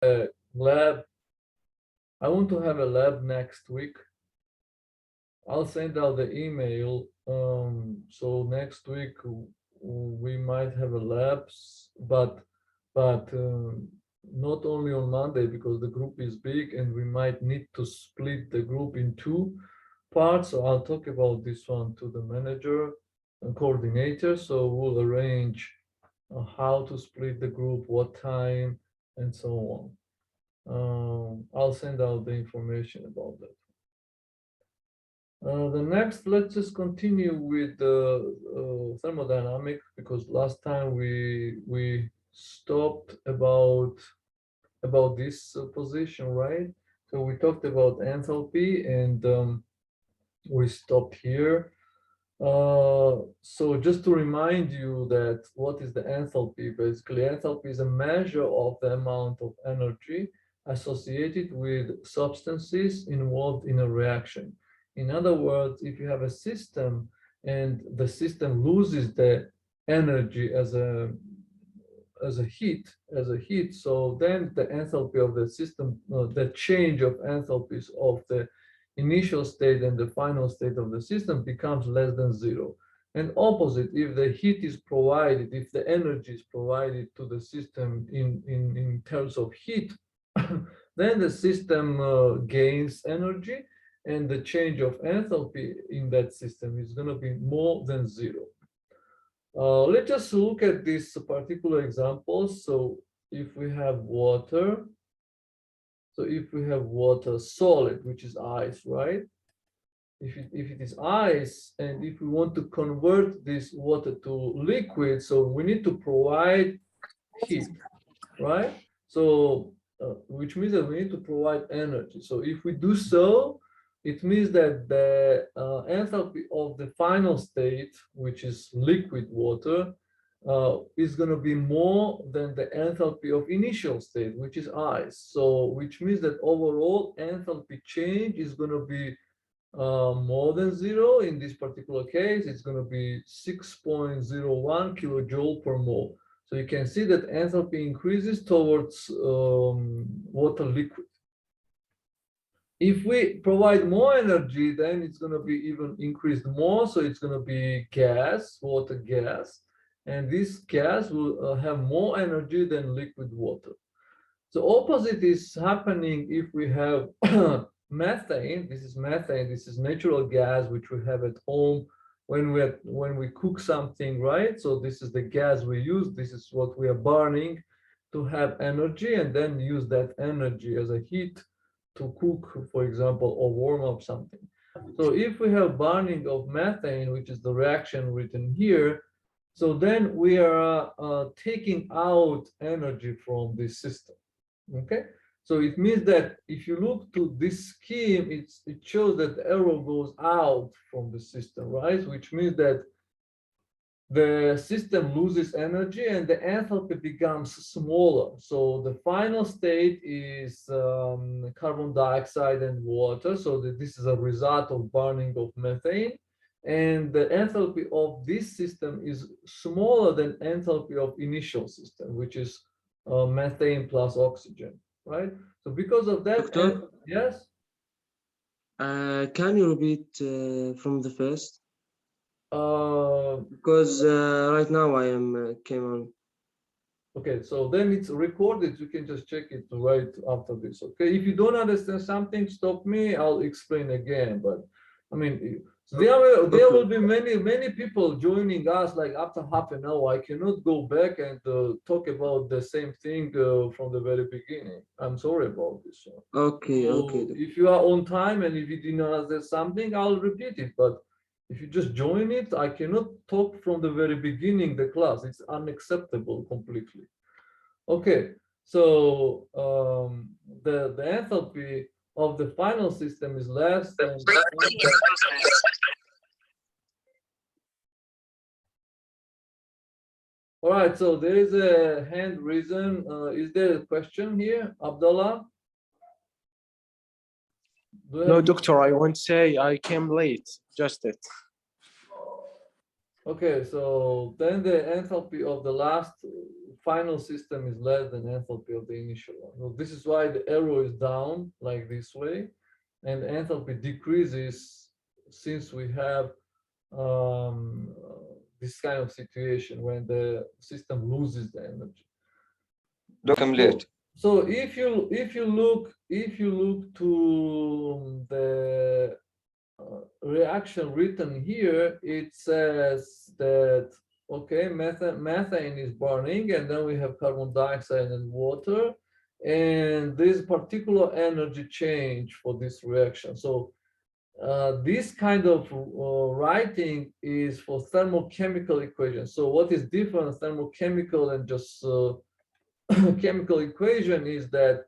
a lab. I want to have a lab next week. I'll send out the email. So next week we might have a labs, but not only on Monday because the group is big and we might need to split the group in two parts. So I'll talk about this one to the manager and coordinator. So we'll arrange how to split the group, what time, and so on. I'll send out the information about that. The next, let's just continue with the thermodynamics because last time we stopped about this position, right? So we talked about enthalpy and we stopped here. So just to remind you that what is the enthalpy? Basically, enthalpy is a measure of the amount of energy associated with substances involved in a reaction. In other words, if you have a system and the system loses the energy as a heat, so then the enthalpy of the system, the change of enthalpies of the initial state and the final state of the system becomes less than zero. And opposite, if the heat is provided, if the energy is provided to the system in terms of heat, then the system gains energy and the change of enthalpy in that system is going to be more than zero. Let's just look at this particular example. So if we have water, solid, which is ice, right? If it is ice, and if we want to convert this water to liquid, so we need to provide heat, right? So, which means that we need to provide energy. So if we do so, it means that the enthalpy of the final state, which is liquid water, is going to be more than the enthalpy of initial state, which is ice. So, which means that overall enthalpy change is going to be more than zero. In this particular case, it's going to be 6.01 kilojoule per mole. So you can see that enthalpy increases towards water liquid. If we provide more energy, then it's going to be even increased more. So it's going to be gas, water gas. And this gas will have more energy than liquid water. So opposite is happening if we have methane. This is methane. This is natural gas, which we have at home when we cook something, right? So this is the gas we use. This is what we are burning to have energy and then use that energy as a heat to cook, for example, or warm up something. So if we have burning of methane, which is the reaction written here, so then we are taking out energy from this system, okay? So it means that if you look to this scheme, it shows that the arrow goes out from the system, right? Which means that the system loses energy and the enthalpy becomes smaller. So the final state is carbon dioxide and water. So this is a result of burning of methane. And the enthalpy of this system is smaller than enthalpy of initial system, which is methane plus oxygen, right? So because of that, Doctor? yes? Can you repeat from the first? Because right now I am came on. Okay, so then it's recorded. You can just check it right after this. Okay, if you don't understand something, stop me. I'll explain again. But I mean, there will be many people joining us. Like after half an hour, I cannot go back and talk about the same thing from the very beginning. I'm sorry about this. Okay, So okay. if you are on time and if you did not understand something, I'll repeat it. But if you just join it, I cannot talk from the very beginning the class. It's unacceptable completely. Okay, so the enthalpy of the final system is less than all right, so there is a hand raised. Is there a question here, Abdullah? No, doctor, I won't say I came late, just it. Okay, so then the enthalpy of the last final system is less than enthalpy of the initial one. So this is why the arrow is down like this way, and enthalpy decreases since we have this kind of situation when the system loses the energy. So if you look to the reaction written here, it says that okay, methane is burning, and then we have carbon dioxide and water, and this particular energy change for this reaction. So this kind of writing is for thermochemical equation. So what is different thermochemical and just chemical equation is that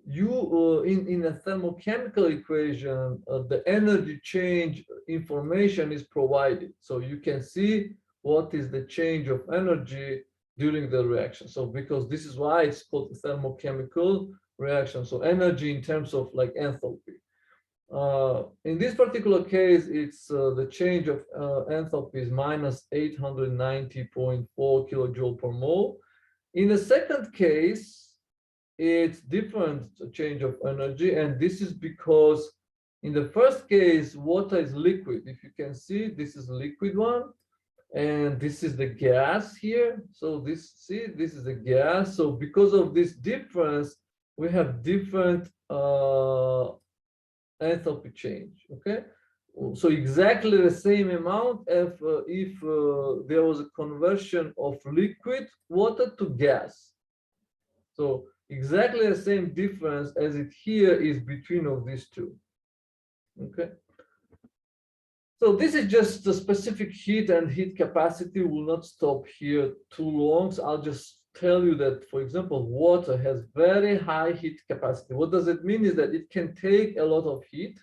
you in a thermochemical equation the energy change information is provided, so you can see what is the change of energy during the reaction. So because this is why it's called thermochemical reaction, so energy in terms of like enthalpy. In this particular case, it's the change of enthalpy is minus 890.4 kilojoule per mole. In the second case, it's different change of energy, and this is because in the first case water is liquid. If you can see, this is liquid one, and this is the gas here. So this, see, this is the gas. So because of this difference, we have different enthalpy change. Okay, so exactly the same amount if there was a conversion of liquid water to gas. So exactly the same difference as it here is between of these two. Okay. So this is just the specific heat and heat capacity. Will not stop here too long. So I'll just tell you that, for example, water has very high heat capacity. What does it mean is that it can take a lot of heat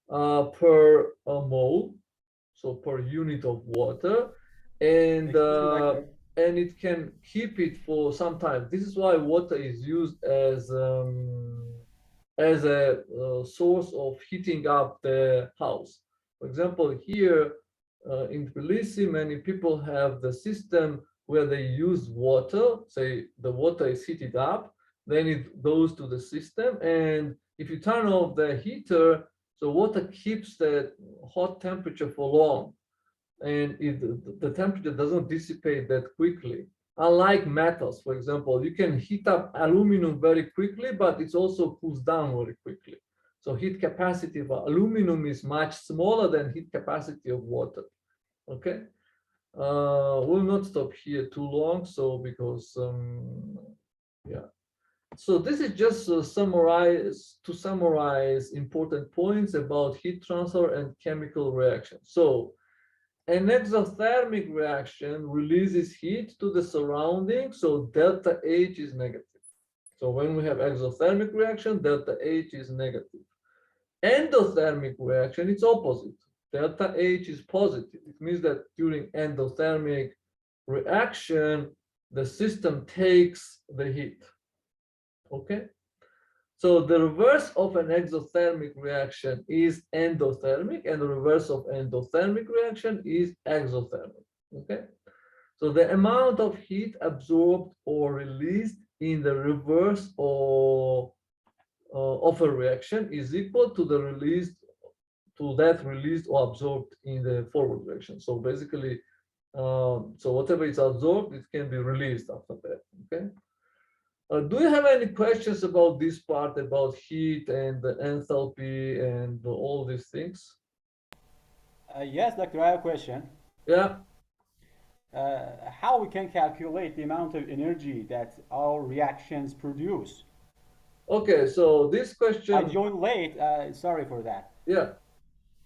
per mole, so per unit of water, and it can keep it for some time. This is why water is used as a source of heating up the house. For example, here in Tbilisi, many people have the system where they use water. Say the water is heated up, then it goes to the system, and if you turn off the heater, so water keeps the hot temperature for long, and the temperature doesn't dissipate that quickly. Unlike metals, for example, you can heat up aluminum very quickly, but it also cools down very quickly. So heat capacity of aluminum is much smaller than heat capacity of water. Okay, we'll not stop here too long, so because yeah. So this is just to summarize important points about heat transfer and chemical reaction. So an exothermic reaction releases heat to the surrounding, so delta H is negative. So when we have exothermic reaction, delta H is negative. Endothermic reaction, it's opposite. Delta H is positive. It means that during endothermic reaction, the system takes the heat. Okay? So the reverse of an exothermic reaction is endothermic, and the reverse of endothermic reaction is exothermic. Okay. So the amount of heat absorbed or released in the reverse of a reaction is equal to the that released or absorbed in the forward direction. So basically, so whatever is absorbed, it can be released after that. Okay. Do you have any questions about this part, about heat and the enthalpy and all these things? Yes, Doctor, I have a question. Yeah. How we can calculate the amount of energy that our reactions produce? Okay, so this I question, joined late. Sorry for that. yeah.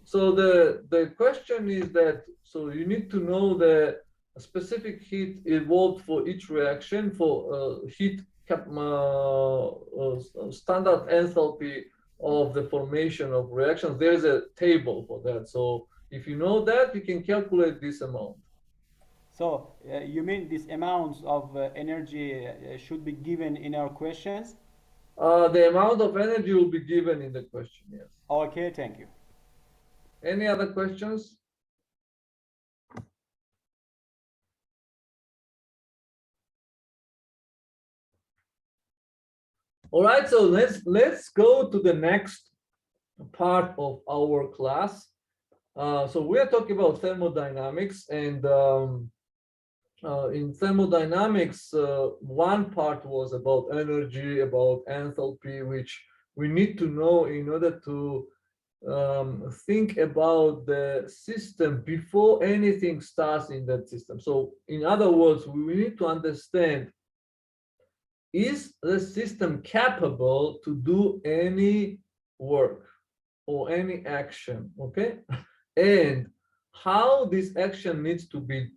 So the question is that, so you need to know the specific heat involved for each reaction for standard enthalpy of the formation of reactions. There's a table for that. So if you know that, you can calculate this amount. So you mean this amount of energy should be given in our questions? The amount of energy will be given in the question, yes. Okay, thank you. Any other questions? All right, so let's go to the next part of our class. So we are talking about thermodynamics, and in thermodynamics, one part was about energy, about enthalpy, which we need to know in order to think about the system before anything starts in that system. So in other words, we need to understand, is the system capable to do any work or any action, okay? And how this action needs to be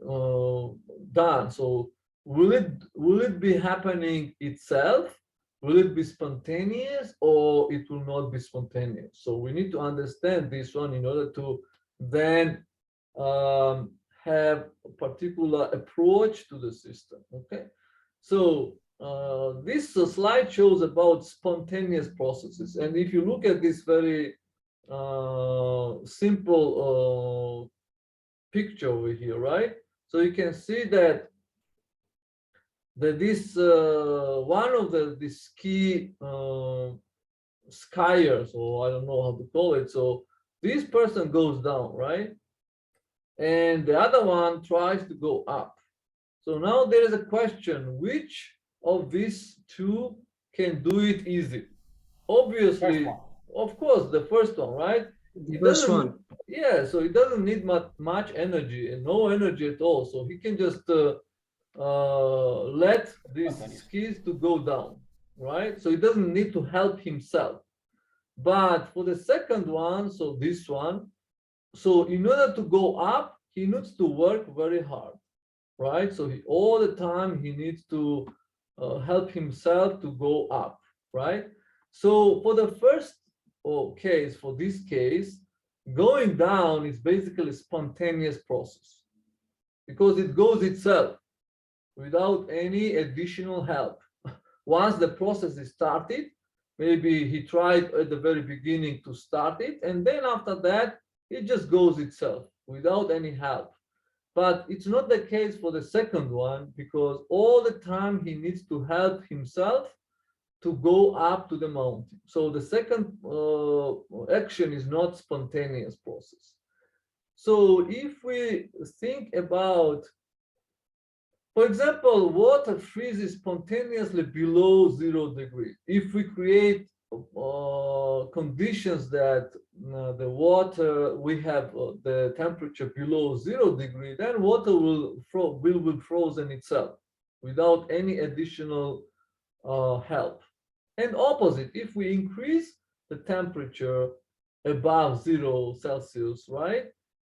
done. So will it be happening itself? Will it be spontaneous, or it will not be spontaneous? So we need to understand this one in order to then have a particular approach to the system, okay? So this slide shows about spontaneous processes. And if you look at this very simple picture over here, right? So you can see that this one of these key skiers, or I don't know how to call it. So this person goes down, right? And the other one tries to go up. So now there is a question, which of these two can do it easy? Obviously, of course, the first one, right? The first one. Yeah, so it doesn't need much energy and no energy at all. So he can just let these skis to go down, right? So he doesn't need to help himself. But for the second one, so this one, so in order to go up, he needs to work very hard, right? So all the time he needs to help himself to go up, right? So for the first case, for this case, going down is basically a spontaneous process because it goes itself without any additional help. Once the process is started, maybe he tried at the very beginning to start it, and then after that, it just goes itself without any help. But it's not the case for the second one, because all the time he needs to help himself to go up to the mountain. So the second action is not spontaneous process. So if we think about, for example, water freezes spontaneously below 0 degrees. If we create conditions that the water, we have the temperature below 0 degree, then water will frozen itself without any additional help. And opposite, if we increase the temperature above 0 Celsius, right?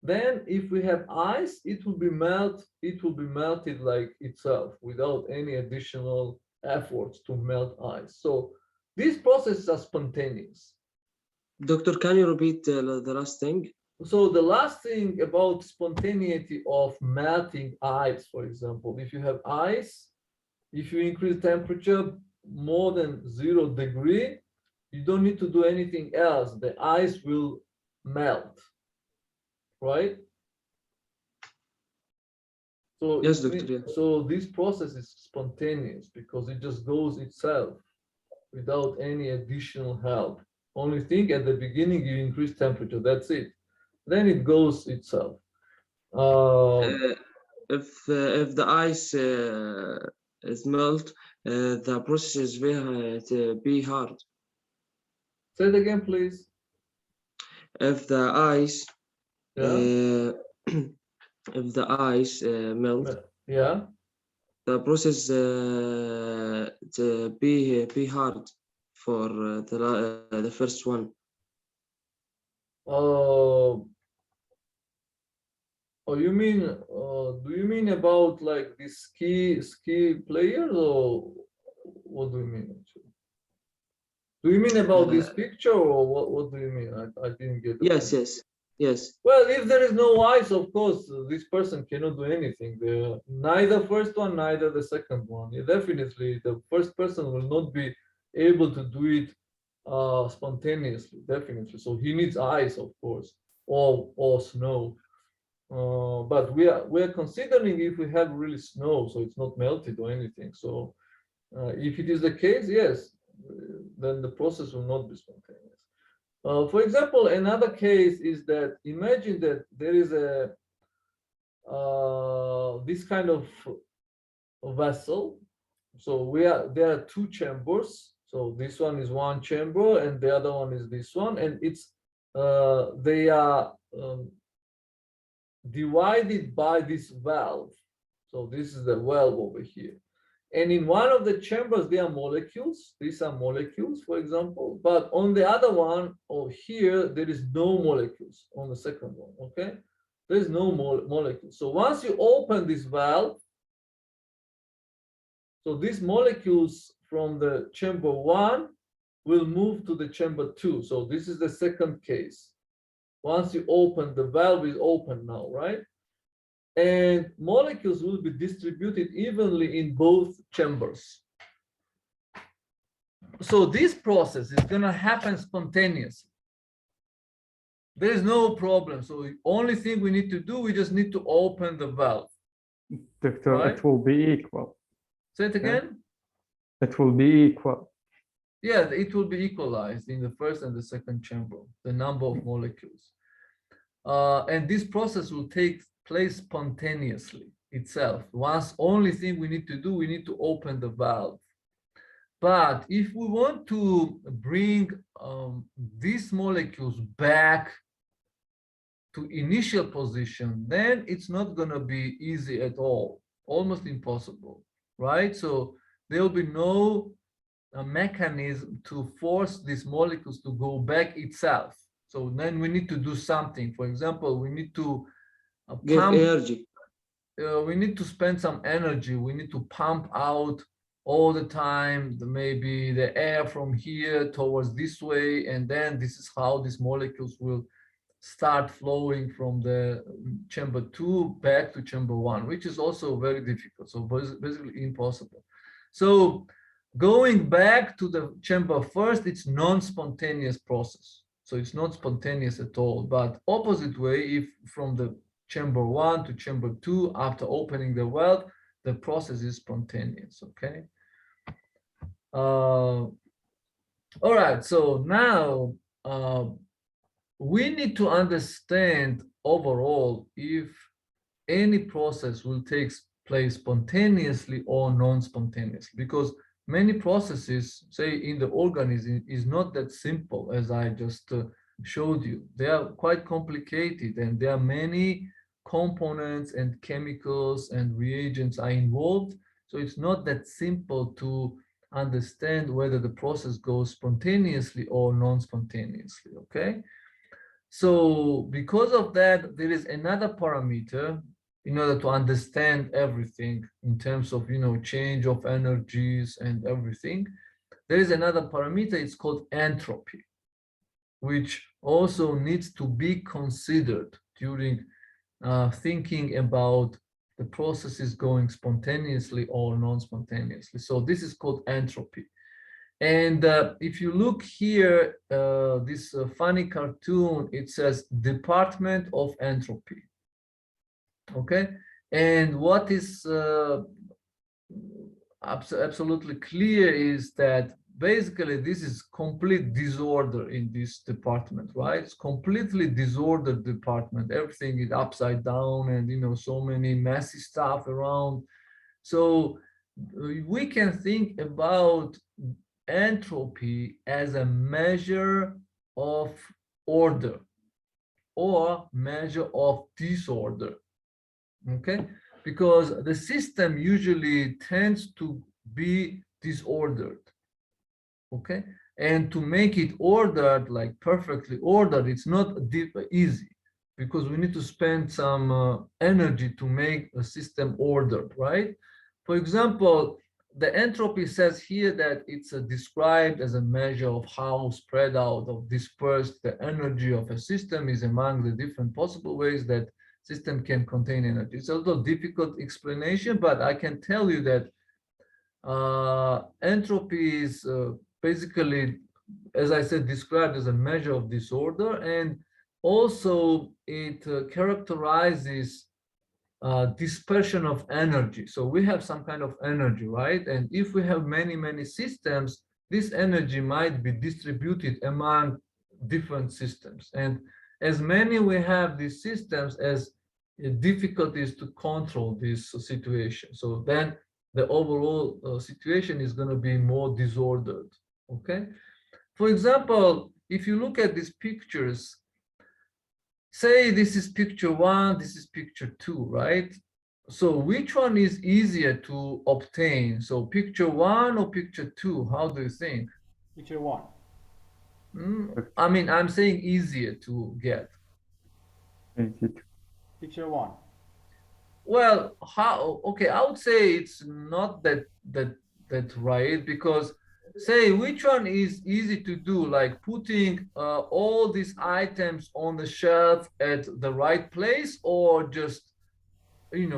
Then if we have ice, it will be melted like itself without any additional efforts to melt ice. So these processes are spontaneous. Doctor, can you repeat the last thing? So the last thing about spontaneity of melting ice, for example, if you have ice, if you increase temperature more than 0 degree, you don't need to do anything else. The ice will melt, right? So yes, doctor. Yeah. So this process is spontaneous because it just goes itself without any additional help. Only thing, at the beginning you increase temperature, that's it. Then it goes itself. If the ice is melt, the process is very be hard. Say it again, please. If the ice if the ice melt, yeah, the process to be hard for the first one. Oh, you mean, do you mean about like the ski players, or what do you mean actually? Do you mean about this picture, or what do you mean? I didn't get it. Yes. Well, if there is no ice, of course, this person cannot do anything. Neither first one, neither the second one. Yeah, definitely, the first person will not be able to do it spontaneously, definitely. So he needs ice, of course, or snow. But we are considering if we have really snow, so it's not melted or anything. So if it is the case, yes, then the process will not be spontaneous. For example, another case is that imagine that there is a this kind of vessel. So there are two chambers. So this one is one chamber and the other one is this one, and it's they are divided by this valve. So this is the valve over here. And in one of the chambers, there are molecules. These are molecules, for example. But on the other one, or here, there is no molecules on the second one, okay? There is no molecules. So once you open this valve, so these molecules from the chamber one will move to the chamber two. So this is the second case. Once you open, the valve is open now, right? And molecules will be distributed evenly in both chambers. So this process is going to happen spontaneously. There is no problem. So the only thing we need to do, we just need to open the valve. Doctor, Right. it will be equal. Say it again. It will be equal. Yeah, it will be equalized in the first and the second chamber, the number of molecules. And this process will take place spontaneously itself. Only thing we need to do, we need to open the valve. But if we want to bring these molecules back to initial position, then it's not going to be easy at all, almost impossible, right? So there will be no mechanism to force these molecules to go back itself. So then we need to do something. For example, we need to Give pump, energy. we need to spend some energy. We need to pump out all the time, maybe the air from here towards this way. And then this is how these molecules will start flowing from the chamber two back to chamber one, which is also very difficult. So basically impossible. So going back to the chamber first, it's non-spontaneous process. So it's not spontaneous at all, but opposite way, if from the chamber one to chamber two, after opening the valve, the process is spontaneous, okay? All right, so now we need to understand overall if any process will take place spontaneously or non-spontaneously, because many processes, say in the organism, is not that simple as I just showed you. They are quite complicated and there are many components and chemicals and reagents are involved. So it's not that simple to understand whether the process goes spontaneously or non-spontaneously, okay? So because of that, there is another parameter in order to understand everything in terms of, change of energies and everything. There is another parameter, it's called entropy, which also needs to be considered during thinking about the processes going spontaneously or non-spontaneously. So this is called entropy. And if you look here, this funny cartoon, it says Department of Entropy. Okay, and what is absolutely clear is that basically this is complete disorder in this department, right? It's completely disordered department. Everything is upside down and, so many messy stuff around. So we can think about entropy as a measure of order or measure of disorder, okay? Because the system usually tends to be disordered, okay? And to make it ordered, like perfectly ordered, it's not easy because we need to spend some energy to make a system ordered, right? For example, the entropy says here that it's described as a measure of how spread out or dispersed the energy of a system is among the different possible ways that system can contain energy. It's a little difficult explanation, but I can tell you that entropy is basically, as I said, described as a measure of disorder, and also it characterizes dispersion of energy. So we have some kind of energy, right? And if we have many systems, this energy might be distributed among different systems. And as many we have these systems, as difficulties to control this situation. So then the overall situation is going to be more disordered. Okay. For example, if you look at these pictures, say this is picture 1, this is picture 2, right? So which one is easier to obtain? So picture 1 or picture 2? How do you think? Picture 1. I mean, I'm saying easier to get. Easy to- Picture 1. Well, how? Okay, I would say it's not that right, because say which one is easy to do, like putting all these items on the shelf at the right place, or just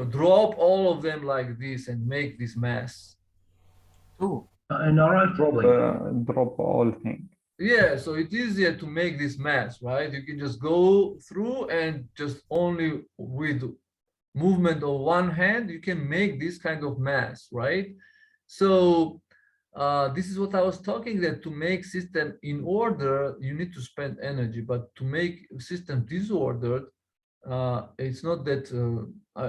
drop all of them like this and make this mess. Oh, probably. drop all things. Yeah, so it's easier to make this mess, right? You can just go through and just only with movement of one hand, you can make this kind of mess, right? So this is what I was talking, that to make system in order, you need to spend energy, but to make system disordered, it's not that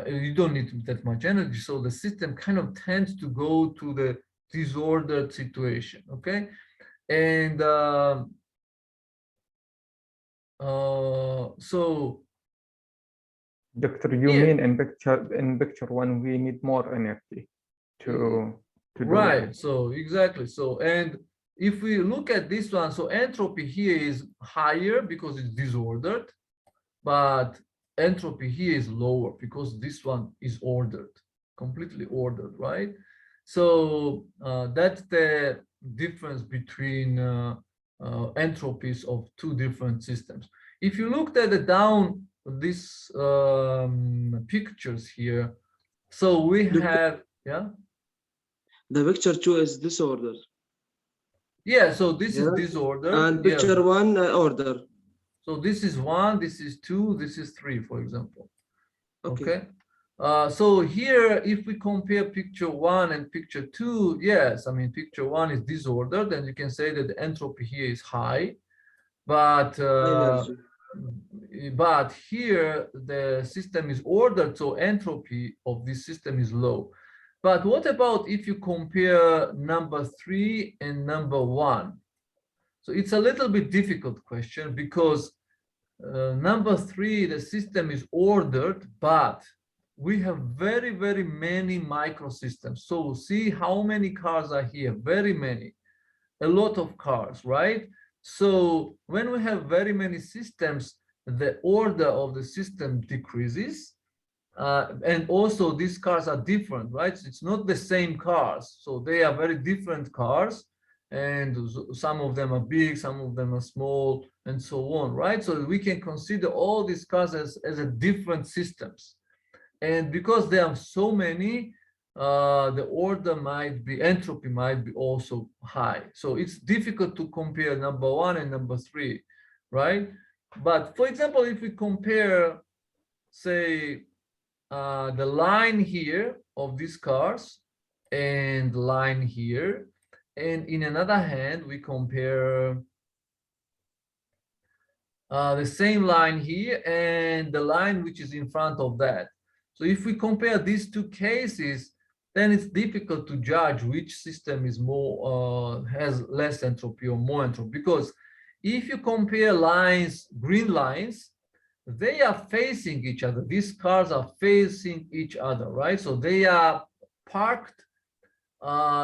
you don't need that much energy. So the system kind of tends to go to the disordered situation, okay? And so Doctor, you Yeah. mean in picture 1 we need more energy to do right, it. so exactly. So, and if we look at this one, so entropy here is higher because it's disordered, but entropy here is lower because this one is ordered, completely ordered, right? So that's the difference between entropies of two different systems. If you looked at the down these pictures here, so we have, yeah, The picture 2 is disorder. yeah, so this is Yeah. disordered, And yeah. picture 1 order. So this is 1, this is 2, this is 3, for example. Okay. So here, if we compare picture 1 and picture 2, yes, I mean, picture 1 is disordered, and you can say that the entropy here is high, but Energy. here the system is ordered, so entropy of this system is low. But what about if you compare number 3 and number 1? So it's a little bit difficult question, because number 3, the system is ordered, but we have very, very many microsystems. So see how many cars are here, very many, a lot of cars, right? So when we have very many systems, the order of the system decreases. And also these cars are different, right? It's not the same cars. So they are very different cars. And some of them are big, some of them are small, and so on, right? So we can consider all these cars as a different systems. And because there are so many, the order might be, entropy might be also high. So it's difficult to compare number 1 and number 3, right? But for example, if we compare, say, the line here of these cars and line here, and in another hand, we compare the same line here and the line which is in front of that. So if we compare these two cases, then it's difficult to judge which system is more, has less entropy or more entropy. Because if you compare lines, green lines, they are facing each other. These cars are facing each other, right? So they are parked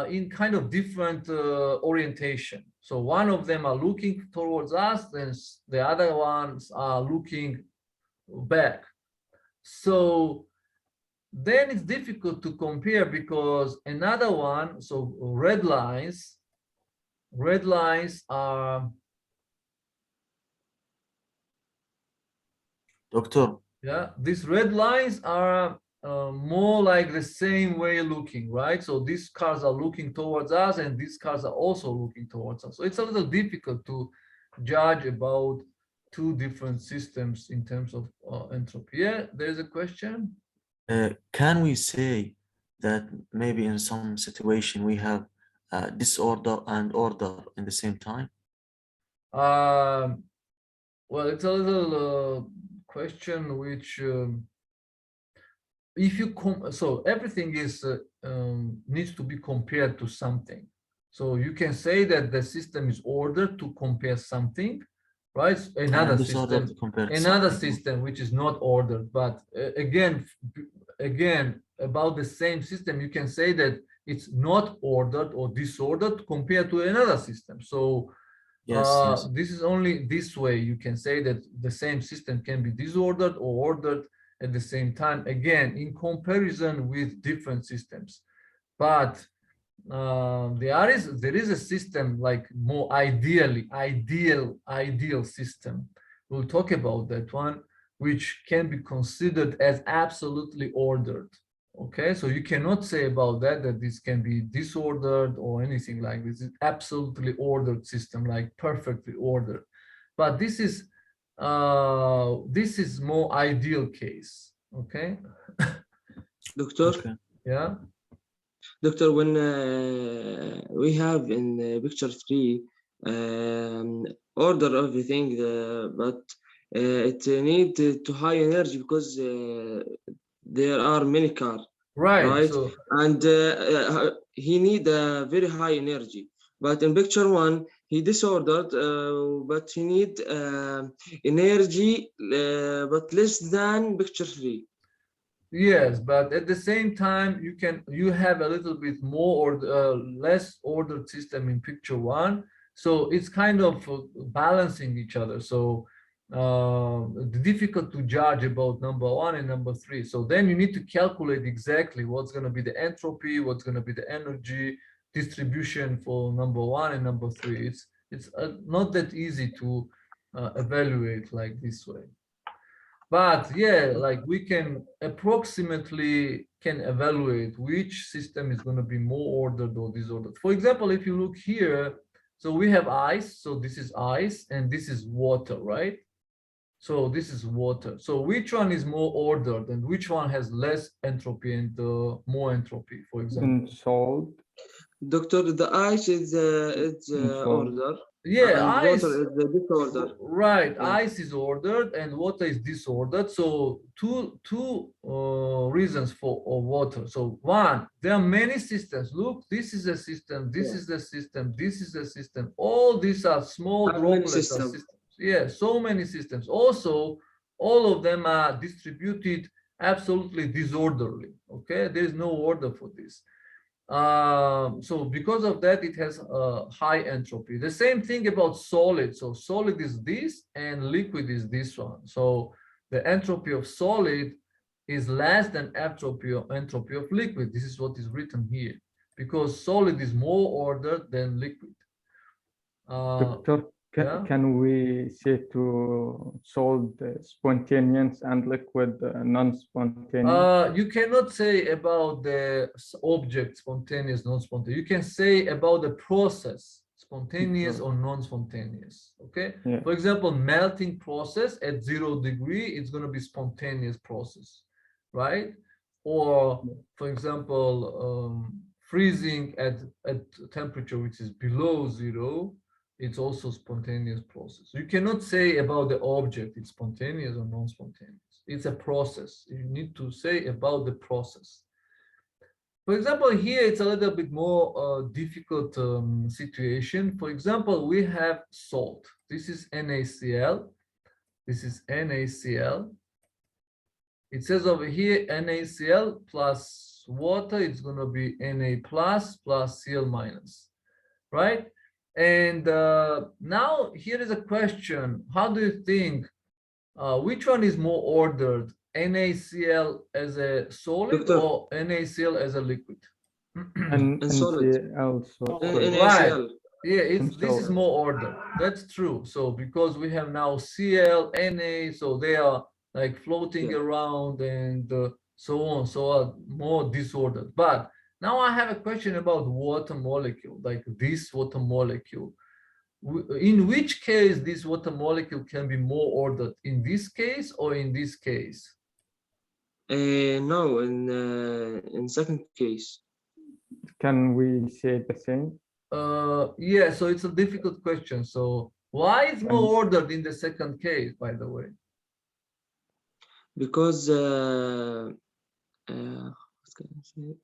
in kind of different orientation. So one of them are looking towards us, and the other ones are looking back. So then it's difficult to compare, because another one, so red lines are, Doctor, yeah, these red lines are more like the same way looking, right? So these cars are looking towards us, and these cars are also looking towards us. So it's a little difficult to judge about two different systems in terms of entropy. Yeah, there's a question. can we say that maybe in some situation we have disorder and order in the same time? Well, it's a little question which if you so everything is needs to be compared to something. So you can say that the system is ordered to compare something, right? Another Disorder system, to compare to another something. system which is not ordered. But again, about the same system, you can say that it's not ordered or disordered compared to another system. So Yes. this is only this way you can say that the same system can be disordered or ordered at the same time, again, in comparison with different systems. But there is a system like more ideal system. We'll talk about that one, which can be considered as absolutely ordered. Okay, so you cannot say about that this can be disordered or anything like this. It's absolutely ordered system, like perfectly ordered. But this is more ideal case. Okay. Doctor, Okay. Yeah. Doctor, when we have in picture 3 order everything, but it need to high energy because there are many cars, right? So And he need a very high energy. But in picture 1, he disordered, but he need energy, but less than picture 3. yes, but at the same time, you have a little bit more or less ordered system in picture 1. So it's kind of balancing each other. So difficult to judge about number 1 and number 3. So then you need to calculate exactly what's going to be the entropy, what's going to be the energy distribution for number 1 and number 3. It's not that easy to evaluate like this way. But yeah, like we can approximately can evaluate which system is going to be more ordered or disordered. For example, if you look here, so we have ice, so this is ice and this is water, right? So this is water. So which one is more ordered and which one has less entropy and more entropy, for example? In salt. Doctor, the ice is order. Yeah, and ice, water is the disorder. right? Yeah. Ice is ordered and water is disordered. So two reasons for water. So one, there are many systems. Look, this is a system. This is the system. This is the system. All these are small How many droplets of systems? systems. Yeah, so many systems. Also, all of them are distributed absolutely disorderly. Okay, there is no order for this. So because of that, it has a high entropy. The same thing about solid. So solid is this and liquid is this one. So the entropy of solid is less than entropy of liquid. This is what is written here, because solid is more ordered than liquid. Doctor, yeah. can we say to solid spontaneous and liquid non-spontaneous? You cannot say about the object spontaneous, non-spontaneous. You can say about the process, spontaneous or non-spontaneous. Okay. Yeah. For example, melting process at 0 degree, it's going to be spontaneous process, right? Or for example, freezing at temperature which is below 0, it's also spontaneous process. You cannot say about the object it's spontaneous or non-spontaneous. It's a process. You need to say about the process. For example, here it's a little bit more difficult situation. For example, we have salt. This is NaCl. This is NaCl. It says over here NaCl plus water. It's going to be Na plus Cl minus, right? And now here is a question. How do you think which one is more ordered, NaCl as a solid Doctor. or NaCl as a liquid? And solid. also Right. NaCl. Yeah, And this is more ordered. That's true. So because we have now Cl, Na, so they are like floating around and so on, so are more disordered. But now I have a question about water molecule, like this water molecule. In which case this water molecule can be more ordered, in this case or in this case? No, in second case. Can we say the same? Yeah, so it's a difficult question. So why is more ordered in the second case, by the way? Because what can I say?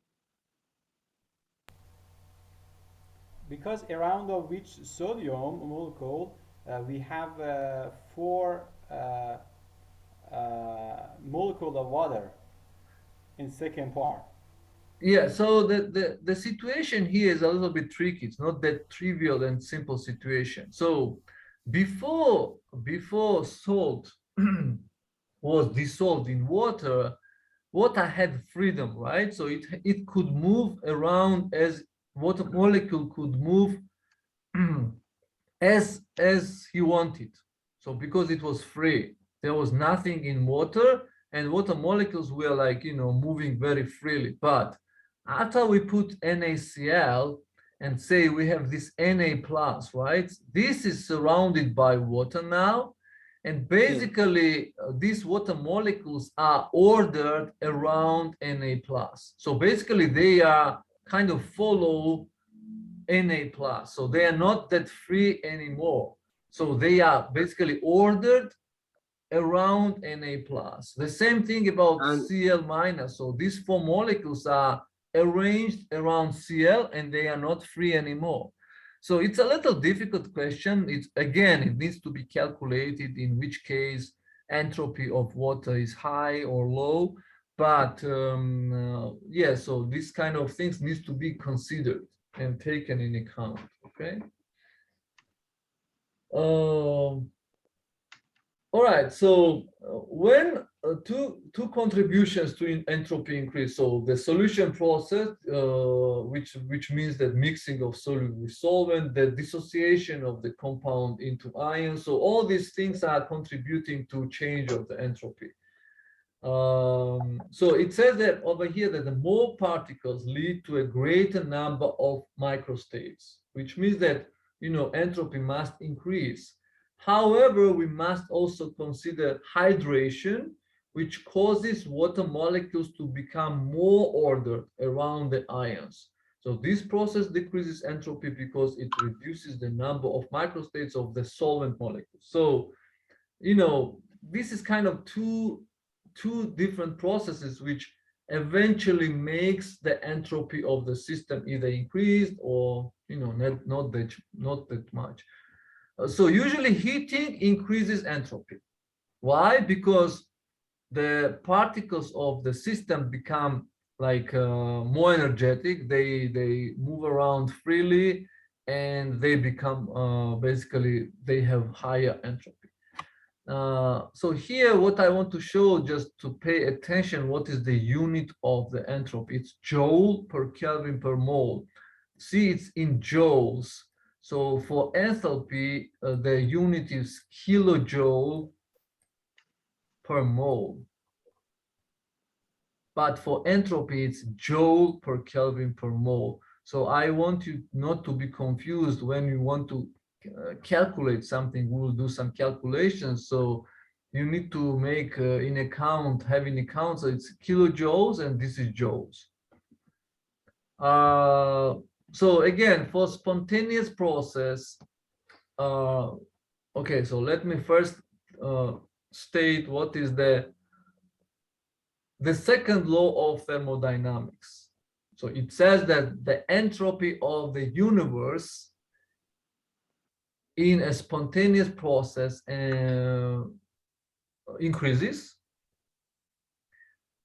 Because around of each sodium molecule we have four molecule of water in second part. Yeah, so the situation here is a little bit tricky. It's not that trivial and simple situation. So before salt was dissolved in water, water had freedom, right? So it could move around as water molecule could move as he wanted. So because it was free, there was nothing in water, and water molecules were like, moving very freely. But after we put NaCl and say we have this Na plus, right? This is surrounded by water now. And basically, these water molecules are ordered around Na plus. So basically, they are kind of follow Na plus. So they are not that free anymore. So they are basically ordered around Na plus. The same thing about Cl minus. So these four molecules are arranged around Cl and they are not free anymore. So it's a little difficult question. It's again, it needs to be calculated in which case entropy of water is high or low. But yeah, so this kind of things needs to be considered and taken in account. Okay. All right, so when two contributions to entropy increase, so the solution process, which means that mixing of solute with solvent, the dissociation of the compound into ions, so all these things are contributing to change of the entropy. So it says that over here that the more particles lead to a greater number of microstates, which means that entropy must increase. However, we must also consider hydration, which causes water molecules to become more ordered around the ions. So this process decreases entropy because it reduces the number of microstates of the solvent molecules. So, this is kind of two different processes which eventually makes the entropy of the system either increased or not that much. So usually heating increases entropy. Why? Because the particles of the system become like more energetic. They move around freely, and they become basically they have higher entropy. So here, what I want to show, just to pay attention, what is the unit of the entropy? It's joule per Kelvin per mole. See, it's in joules. So for enthalpy, the unit is kilojoule per mole. But for entropy, it's joule per Kelvin per mole. So I want you not to be confused when you want to calculate something. We will do some calculations. So you need to make in account, have in account, so it's kilojoules and this is joules. So again, for spontaneous process, okay, so let me first state what is the second law of thermodynamics. So it says that the entropy of the universe in a spontaneous process increases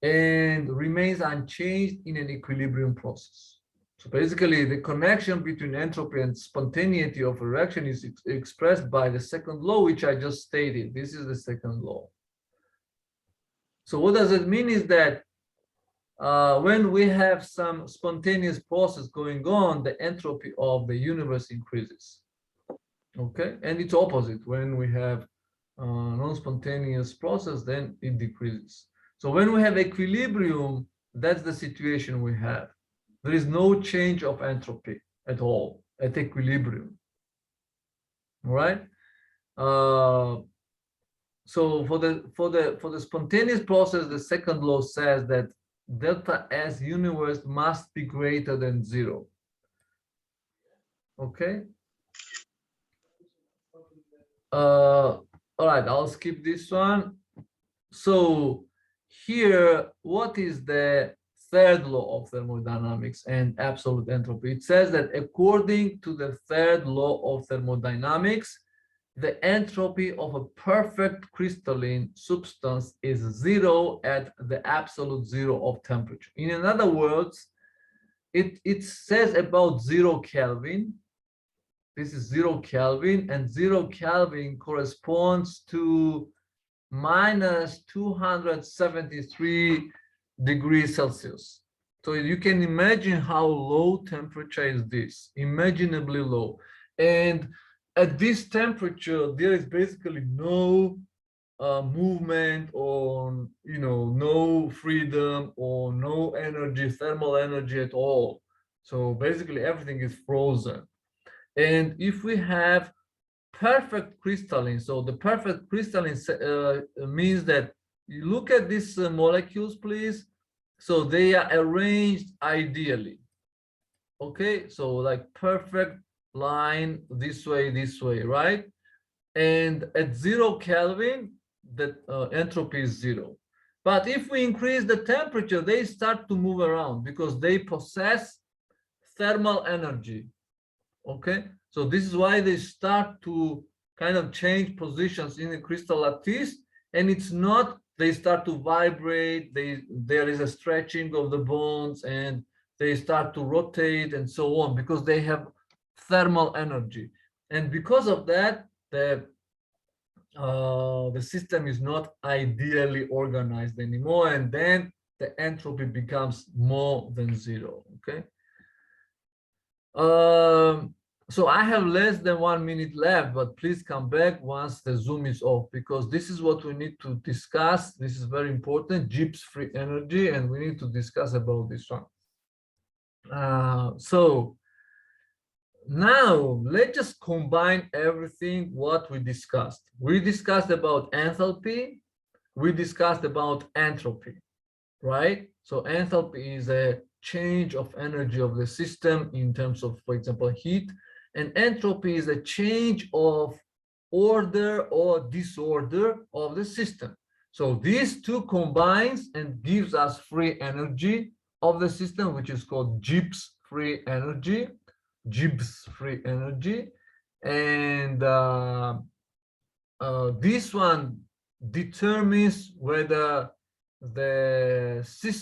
and remains unchanged in an equilibrium process. So basically, the connection between entropy and spontaneity of a reaction is expressed by the second law, which I just stated. This is the second law. So what does it mean is that when we have some spontaneous process going on, the entropy of the universe increases. Okay, and it's opposite. When we have non-spontaneous process, then it decreases. So when we have equilibrium, that's the situation we have. There is no change of entropy at all at equilibrium. All right. So for the spontaneous process, the second law says that delta S universe must be greater than 0. Okay. All right, I'll skip this one. So here, what is the third law of thermodynamics and absolute entropy? It says that according to the third law of thermodynamics, the entropy of a perfect crystalline substance is 0 at the absolute 0 of temperature. In other words, it says about 0 Kelvin. This is 0 Kelvin, and 0 Kelvin corresponds to minus 273 degrees Celsius. So you can imagine how low temperature is this, imaginably low. And at this temperature, there is basically no movement or, no freedom or no energy, thermal energy at all. So basically everything is frozen. And if we have perfect crystalline, so the perfect crystalline means that you look at these molecules, please. So they are arranged ideally. Okay, so like perfect line this way, right? And at 0 Kelvin, the entropy is 0. But if we increase the temperature, they start to move around because they possess thermal energy. Okay, so this is why they start to kind of change positions in the crystal lattice, and it's not they start to vibrate, there is a stretching of the bones, and they start to rotate and so on because they have thermal energy. And because of that, the system is not ideally organized anymore, and then the entropy becomes more than 0. Okay. So I have less than 1 minute left, but please come back once the Zoom is off, because this is what we need to discuss. This is very important, Gibbs free energy, and we need to discuss about this one. So now let's just combine everything what we discussed. We discussed about enthalpy, we discussed about entropy, right? So enthalpy is a change of energy of the system in terms of, for example, heat, and entropy is a change of order or disorder of the system. So these two combines and gives us free energy of the system, which is called Gibbs free energy. Gibbs free energy. And this one determines whether the system